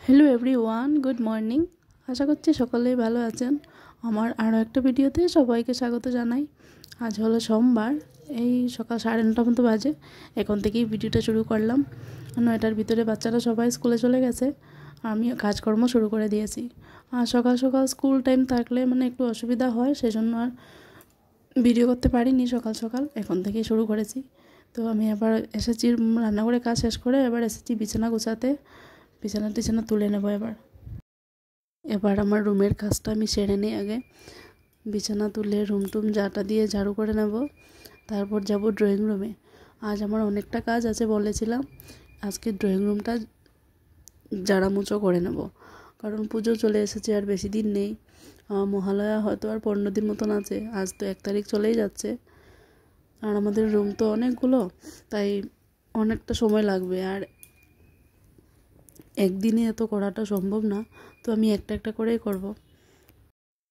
Hello everyone, good morning. আশা করছি সকলেই ভালো আছেন। আমার আরও একটা ভিডিওতে সবাইকে স্বাগত জানাই। আজ হলো সোমবার, এই সকাল 9:30 মতো বাজে। এখন থেকেই ভিডিওটা শুরু করলাম। 9টার ভিতরে বাচ্চারা সবাই স্কুলে চলে গেছে, আমি কাজকর্ম শুরু করে দিয়েছি। আর সকাল সকাল স্কুল টাইম থাকলে একটু অসুবিধা হয়, সেজন্য আর ভিডিও করতে পারিনি সকাল সকাল। এখন থেকেই শুরু করেছি। তো আমি এবার এসেছি রান্নাঘরে কাজ শেষ করে, এবার এসেছি বিছানা গোছাতে। বিছানা টিছানা তুলে নেব। এবার আমার রুমের কাজটা আমি সেরে নিই আগে। বিছানা তুলে রুম টুম জাটা দিয়ে ঝাড়ু করে নেব, তারপর যাব ড্রয়িং রুমে। আজ আমার অনেকটা কাজ আছে বলেছিলাম, আজকে ড্রয়িং রুমটা ঝাড়া মুছো করে নেব, কারণ পুজো চলে এসেছে আর বেশি দিন নেই। মহালয়া হয়তো আর 15 দিন মতন আছে, আজ তো 1 তারিখ চলেই যাচ্ছে। আর আমাদের রুম তো অনেকগুলো, তাই অনেকটা সময় লাগবে, আর একদিনে এত করাটা সম্ভব না। তো আমি একটা একটা করেই করব।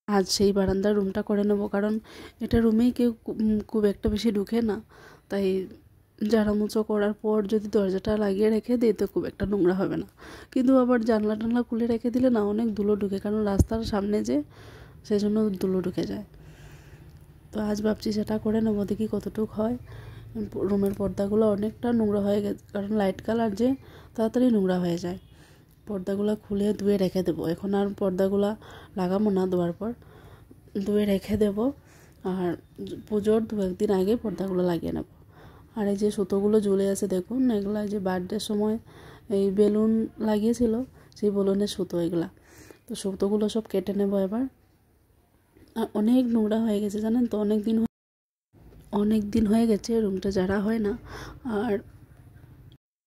আজ সেই বারান্দার রুমটা করে নেব, কারণ এটা রুমেই কেউ খুব একটা বেশি ঢুকে না। তাই ঝাড়ামুছো করার পর যদি দরজাটা লাগিয়ে রেখে দিই তো খুব একটা নোংরা হবে না। কিন্তু আবার জানলা টানলা খুলে রেখে দিলে না অনেক ধুলো ঢুকে, কারণ রাস্তার সামনে যে, সেজন্য ধুলো ঢুকে যায়। তো আজ ভাবছি সেটা করে নেবো, দেখি কতটুকু হয়। রুমের পর্দাগুলো অনেকটা নোংরা হয়ে গেছে, কারণ লাইট কালার যে তাড়াতাড়ি নোংরা হয়ে যায়। পর্দাগুলো খুলে ধুয়ে রেখে দেবো। এখন আর পর্দাগুলো লাগাবো না, ধোয়ার পর ধুয়ে রেখে দেবো। আর পুজোর 2-1 দিন আগে পর্দাগুলো লাগিয়ে নেব। আর এই যে সুতোগুলো ঝুলে আছে দেখুন, এগুলো যে বার্থডের সময় এই বেলুন লাগিয়েছিল, সেই বেলুনের সুতো এগুলা। তো সুতোগুলো সব কেটে নেব এবার। আর অনেক নোংরা হয়ে গেছে জানেন তো, অনেক দিন হয়ে গেছে রুমটা ঝাড়া হয় না। আর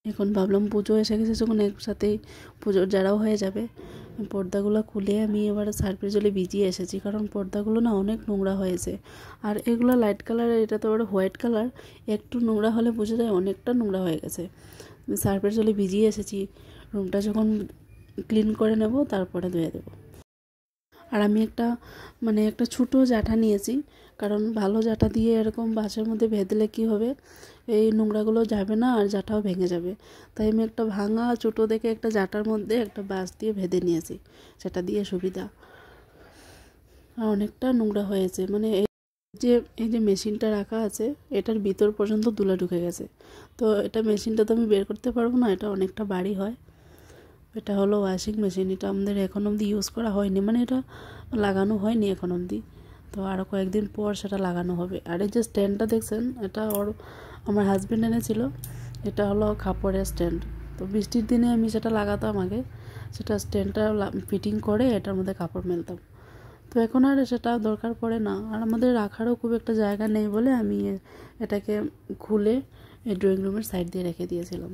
এখন ভাবলাম পুজো এসে গেছে যখন একসাথেই পুজোর ঝাড়াও হয়ে যাবে। পর্দাগুলো খুলে আমি এবার সার্ফের জলে ভিজিয়ে এসেছি, কারণ পর্দাগুলো না অনেক নোংরা হয়েছে। আর এগুলো লাইট কালার, এটা তো আবার হোয়াইট কালার, একটু নোংরা হলে বোঝা যায় অনেকটা নোংরা হয়ে গেছে। সার্ফের জলে ভিজিয়ে এসেছি, রুমটা যখন ক্লিন করে নেব তারপরে ধুয়ে দেবো। আর আমি একটা ছোটো জাটা নিয়েছি, কারণ ভালো জাটা দিয়ে এরকম বাসের মধ্যে বেঁধলে কী হবে, এই নোংরাগুলো যাবে না আর জাটাও ভেঙে যাবে। তাই আমি একটা ভাঙা ছোটো দেখে একটা জাটার মধ্যে একটা বাঁশ দিয়ে বেঁধে নিয়েছি, সেটা দিয়ে সুবিধা। আর অনেকটা নোংরা হয়েছে, এই যে মেশিনটা রাখা আছে, এটার ভিতর পর্যন্ত ধুলা ঢুকে গেছে। তো এটা মেশিনটা তো আমি বের করতে পারবো না, এটা অনেকটা ভারী হয়। এটা হলো ওয়াশিং মেশিন, এটা আমাদের এখন অবধি ইউজ করা হয়নি, এটা লাগানো হয়নি এখন অবধি। তো আরও কয়েকদিন পর সেটা লাগানো হবে। আর এই যে স্ট্যান্ডটা দেখছেন, এটা আমার হাজব্যান্ড এনেছিল। এটা হলো কাপড়ের স্ট্যান্ড। তো বৃষ্টির দিনে আমি সেটা লাগাতাম আগে, সেটা স্ট্যান্ডটা ফিটিং করে এটার মধ্যে কাপড় মেলতাম। তো এখন আর সেটা দরকার পড়ে না, আর আমাদের রাখারও খুব একটা জায়গা নেই বলে আমি এটাকে খুলে এই ড্রয়িং রুমের সাইড দিয়ে রেখে দিয়েছিলাম।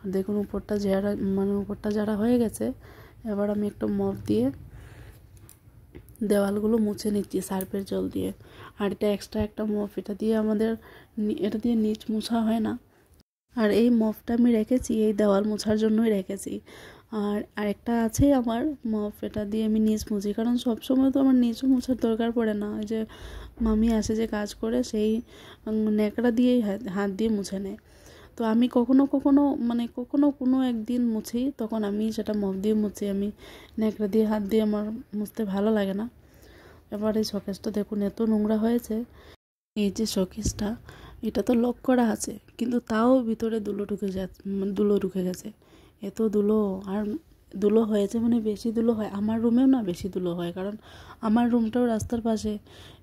আর দেখুন উপরটা যারা হয়ে গেছে। এবার আমি একটু মপ দিয়ে দেওয়ালগুলো মুছে নিচ্ছি সার্ফের জল দিয়ে। আর এটা এক্সট্রা একটা মপ, এটা দিয়ে নিচ মোছা হয় না। আর এই মপটা আমি রেখেছি এই দেওয়াল মোছার জন্যই রেখেছি। আর আরেকটা আছে আমার মপ, এটা দিয়ে আমি নিচ মুছি, কারণ সবসময় তো আমার নিচও মোছার দরকার পড়ে না। ওই যে মামি আসে যে কাজ করে, সেই ন্যাকড়া দিয়েই হাত দিয়ে মুছে নেয়। তো আমি কখনো কোনো একদিন মুছি, তখন আমি সেটা মপ দিয়ে মুছি। আমি ন্যাকড়া দিয়ে হাত দিয়ে আমার মুছতে ভালো লাগে না। এবার এই শোকেসটা দেখুন এত নোংরা হয়েছে। এই যে শোকেসটা, এটা তো লক করা আছে, কিন্তু তাও ভিতরে ধুলো ঢুকে গেছে। এত ধুলো, আর ধুলো হয়েছে বেশি ধুলো হয়। আমার রুমেও না বেশি ধুলো হয়, কারণ আমার রুমটাও রাস্তার পাশে,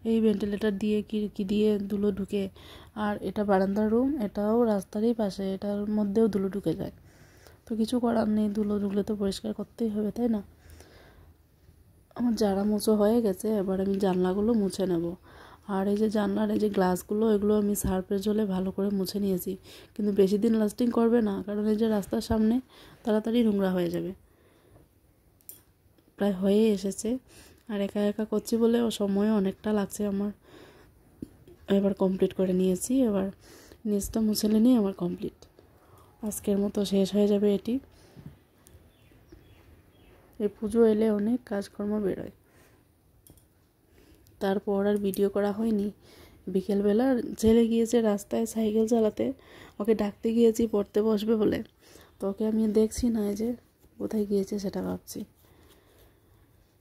এই ভেন্টিলেটর দিয়ে খিড়কি দিয়ে ধুলো ঢুকে। আর এটা বারান্দার রুম, এটাও রাস্তারই পাশে, এটার মধ্যেও ধুলো ঢুকে যায়। তো কিছু করার নেই, ধুলো ঢুকলে তো পরিষ্কার করতেই হবে, তাই না? আমার ঝাড়া মুছো হয়ে গেছে, এবার আমি জানলাগুলো মুছে নেব। আর এই যে জানলার এই যে গ্লাসগুলো, এগুলো আমি সার্ফের জলে ভালো করে মুছে নিয়েছি, কিন্তু বেশি দিন লাস্টিং করবে না, কারণ এই যে রাস্তার সামনে তাড়াতাড়ি নোংরা হয়ে যাবে। প্রায় হয়ে এসেছে, আর একা একা করছি বলে সময়ও অনেকটা লাগছে আমার। এবার কমপ্লিট করে নিয়েছি, এবার নিচটা মুছে নিয়ে আমার কমপ্লিট। আজকের মতো শেষ হয়ে যাবে এটি। এই পুজো এলে অনেক কাজকর্ম বেরোয়, তারপর আর ভিডিও করা হয়নি। বিকেলবেলা ছেলে গিয়েছে রাস্তায় সাইকেল চালাতে, ওকে ডাকতে গিয়েছি পড়তে বসবে বলে, তো ওকে আমি দেখছি না, এই যে কোথায় গিয়েছে সেটা ভাবছি।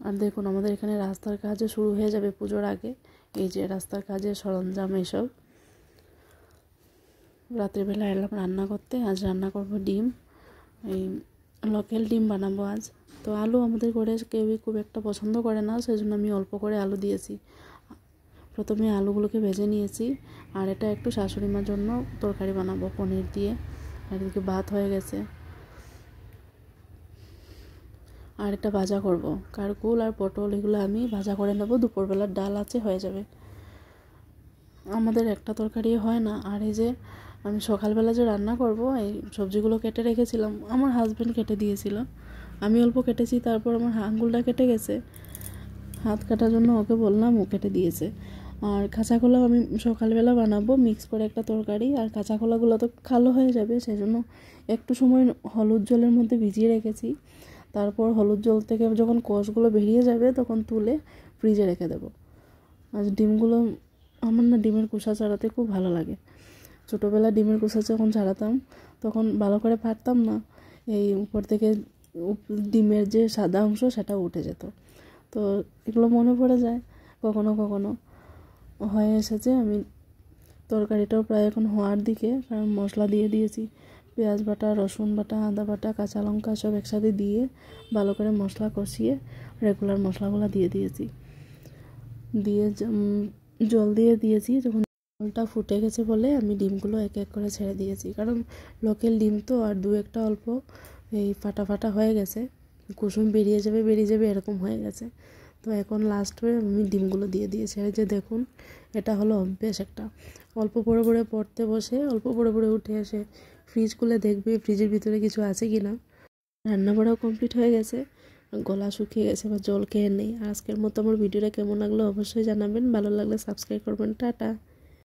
আর দেখুন আমাদের এখানে রাস্তার কাজও শুরু হয়ে যাবে পুজোর আগে। এই যে রাস্তার কাজের সরঞ্জাম এইসব। রাত্রিবেলা এলাম রান্না করতে। আজ রান্না করব ডিম, এই লোকাল ডিম বানাবো আজ। তো আলু আমাদের ঘরে কেউই খুব একটা পছন্দ করে না, সেই জন্য আমি অল্প করে আলু দিয়েছি। প্রথমে আলুগুলোকে ভেজে নিয়েছি, আর এটা একটু শাশুড়ি মার জন্য তরকারি বানাবো পনির দিয়ে। আর এদিকে ভাত হয়ে গেছে, আর এটা ভাজা করব। কারকুল আর পটল এগুলো আমি ভাজা করে নেব। দুপুরবেলার ডাল আছে, হয়ে যাবে। আমাদের একটা তরকারি হয় না। আর এই যে আমি সকালবেলা যে রান্না করব, এই সবজিগুলো কেটে রেখেছিলাম, আমার হাজব্যান্ড কেটে দিয়েছিল। আমি অল্প কেটেছি, তারপর আমার আঙুলটা কেটে গেছে। হাত কাটার জন্য ওকে বললাম, ও কেটে দিয়েছে। আর কাঁচা কলাও আমি সকালবেলা বানাবো মিক্স করে একটা তরকারি। আর কাঁচা কলাগুলো তো কালো হয়ে যাবে, সেই জন্য একটু সময় হলুদ জলের মধ্যে ভিজিয়ে রেখেছি। তারপর হলুদ জল থেকে যখন কষগুলো বেরিয়ে যাবে তখন তুলে ফ্রিজে রেখে দেবো। আর ডিমগুলো, আমার না ডিমের খোসা ছাড়াতে খুব ভালো লাগে। ছোটোবেলা ডিমের খোসা যখন ছাড়াতাম তখন ভালো করে পারতাম না, এই উপর থেকে ডিমের যে সাদা অংশ সেটা উঠে যেত। তো এগুলো মনে পড়ে যায় কখনো কখনো। হয়ে এসেছে, আমি তরকারিটাও প্রায় এখন হওয়ার দিকে, কারণ মশলা দিয়ে দিয়েছি। পেঁয়াজ বাটা, রসুন বাটা, আদা বাটা, কাঁচা লঙ্কা সব একসাথে দিয়ে ভালো করে মশলা কষিয়ে রেগুলার মশলাগুলো দিয়ে দিয়েছি। দিয়ে জল দিয়ে দিয়েছি। যখন জলটা ফুটে গেছে বলে আমি ডিমগুলো এক এক করে ছেড়ে দিয়েছি, কারণ লোকাল ডিম তো, আর দু একটা অল্প এই ফাটা ফাটা হয়ে গেছে, কুসুম বেরিয়ে যাবে এরকম হয়ে গেছে। তো এখন লাস্টে আমি ডিমগুলো দিয়ে দিয়েছি। আর যে দেখুন, এটা হলো অভ্যেস একটা। অল্প পরে পরে পড়তে বসে অল্প পরে পরে উঠে এসে ফ্রিজ খুলে দেখবে ফ্রিজের ভিতরে কিছু আছে কি না। রান্না করাও কমপ্লিট হয়ে গেছে, গলা শুকিয়ে গেছে, বা জল খেয়ে নেই। আজকের মতো আমার ভিডিওটা কেমন লাগলো অবশ্যই জানাবেন। ভালো লাগলে সাবস্ক্রাইব করবেন। টাটা।